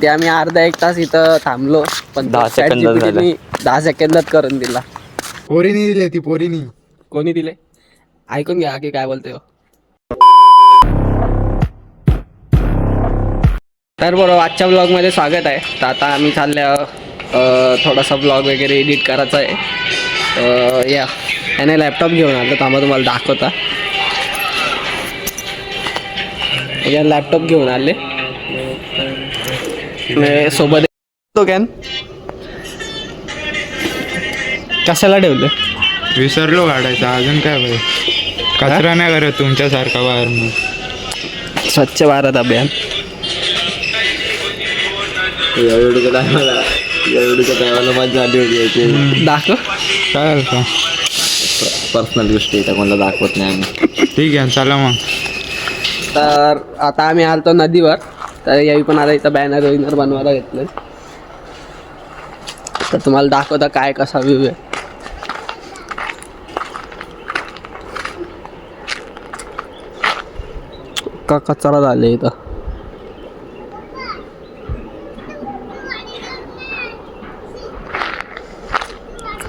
ते आम्ही अर्धा एक तास इथं थांबलो पण 10 सेकंदात झालं. 10 सेकंदात करून दिला. पोरीनी दिली ती पोरीनी. कोणी दिले ऐकून घ्या की काय बोलतोय. तर बरोबर आजच्या ब्लॉगमध्ये स्वागत आहे. तर आता आम्ही चालल्या थोडासा ब्लॉग वगैरे एडिट करायचा आहे. याने लॅपटॉप घेऊन आलो तर आम्हाला तुम्हाला दाखवता. या लॅपटॉप घेऊन आले सोबत तो कॅन कशाला ठेवलं विसरलो काढायचा. अजून काय भाई कचरा नाही करत तुमच्यासारखा बाहेर मग. स्वच्छ भारत अभियान. टायमाला मजा आली होती. दाखव काय का पर्सनल गोष्टी कोणाला दाखवत नाही आम्ही. ठीक आहे चला मग. तर आता आम्ही आलतो नदीवर. तर यावी पण आता इथं बॅनर विनर बनवायला घेतलं. तर तुम्हाला दाखवता काय कसा व्ह्यू आहे. का कचरा झाले इथं.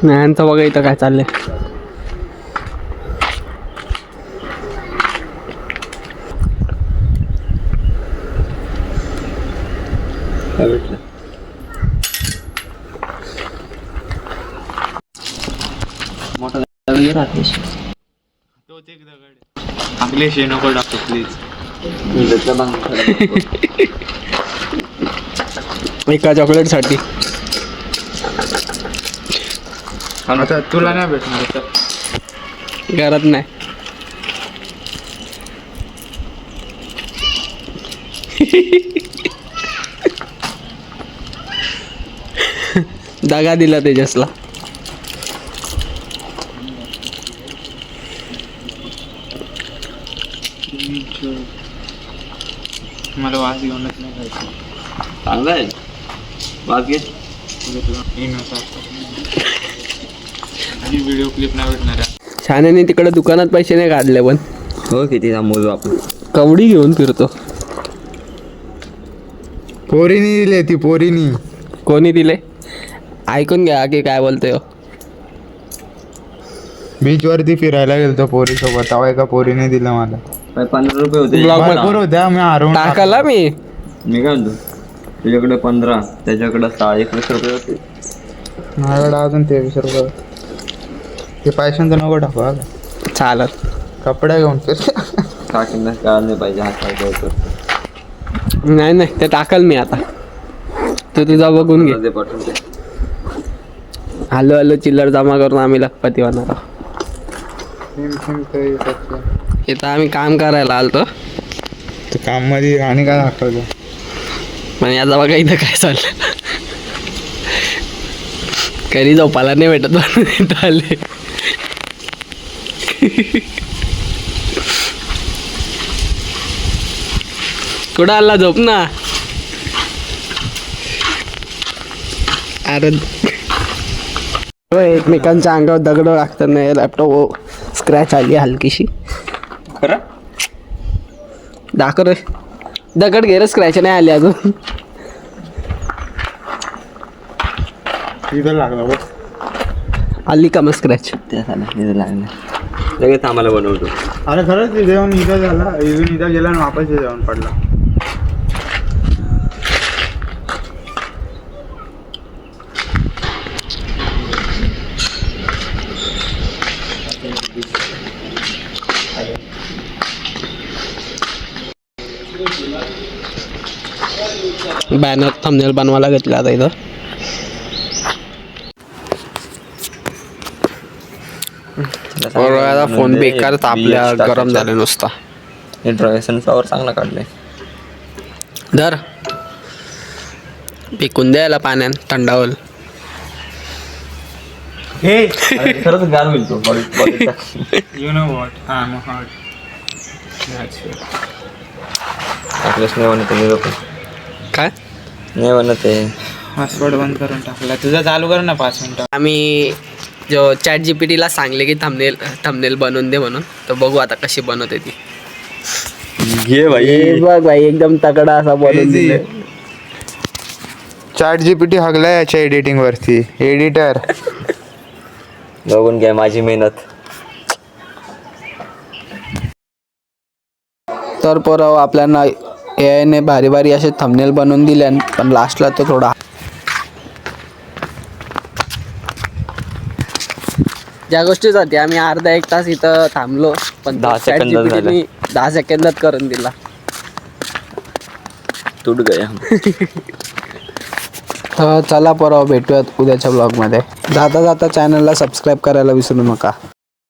यांचं बघा इथं काय चाललंय. आपले शे नको टाकतो प्लीज. एका चॉकलेटसाठी. आता तुला नाही भेटणार तर करत नाही. दगा दिला तेजसला. मला वास घेऊनच नाही खायचं. चांगलं आहे बाकी आणि व्हिडिओ क्लिप नाही भेटणार आहे. छानने तिकडे दुकानात पैसे नाही काढले पण हो किती मोजू आपण. कवडी घेऊन फिरतो. पोरीनी दिली ती पोरीनी. कोणी दिले ऐकून घ्या की काय बोलतोय. बीच वरती फिरायला गेलतो पोरी सोबत. तेव्हा एका पोरीने दिलं मला. 15 रुपये होते. ब्लॉग भरपूर होत्या मी हरवून टाकाला मी. मी काय म्हणतो तुझ्याकडे 15 त्याच्याकडे 21 रुपये होते. माझ्याकडे अजून 23 रुपये. ते पैशांचं नको टाकू हा. चालत कपडे घेऊन काकींना कळायला नाही पाहिजे हात पाय धुवायचं. नाही ते टाकल मी आता. तू तुझा बघून घे. ते पाठवून दे. हॅलो चिल्लर जमा करून आम्ही लखपती होणार आहोत. इथं आम्ही काम करायला आलतो. काम मध्ये आणि काय दाखवलं पण याचा बघा इथं काय चाललं. कधी झोपायला नाही भेटत म्हणून इथं आले. कुठं आला झोप ना. अरे एकमेकांच्या अंगावर दगड लागतात नाही. लॅपटॉप स्क्रॅच आली हलकीशी. खरं दाखव रे. दगड घे रे. स्क्रॅच नाही आली अजून. इथं लागलं बघ. आली का मग स्क्रॅच. त्या लागलं लगेच आम्हाला बनवतो. अरे खरंच जेवण इथं झाला. इथं गेला आणि वापस जेवण पडला. बॅनर थंबनेल बनवायला घेतला आता इथं. फोन बेकार तापल्या गरम झाले नुसता. इंट्रोडक्शन फ्लॉवर चांगला काढले. धर पिकून द्यायला पाण्यात थंडावल. हे खरंच गार होईल तो. You know what I am hot. आपल्याच नाही म्हणत मी लोक काय नाही म्हणत आहे. पासवर्ड बंद करून टाकला. तुझा चालू कर ना 5 मिनिटं. आम्ही जो ChatGPT सांगले की थंबनेल बनवून दे म्हणून. तर बघू आता कशी बनवते ती. घे भाई. बघ भाई एकदम तगडा असा बनवून दिले. चॅट जीपीटी हगला याच्या एडिटिंग वरती. एडिटर बघून घ्या माझी मेहनत. तर पोरं आपल्याला एआयने भारी भारी असे थंबनेल बनवून दिले, पण लास्टला तो थोडा ज्या गोष्टीसाठी आम्ही अर्धा एक तास इथं थांबलो, पण 10 सेकंदात झालं. ChatGPT ने 10 सेकंदात करून दिला. तुट गया. तर चला पोरं भेटूयात उद्याच्या ब्लॉगमध्ये. जाता जाता चॅनलला सबस्क्राईब करायला विसरू नका.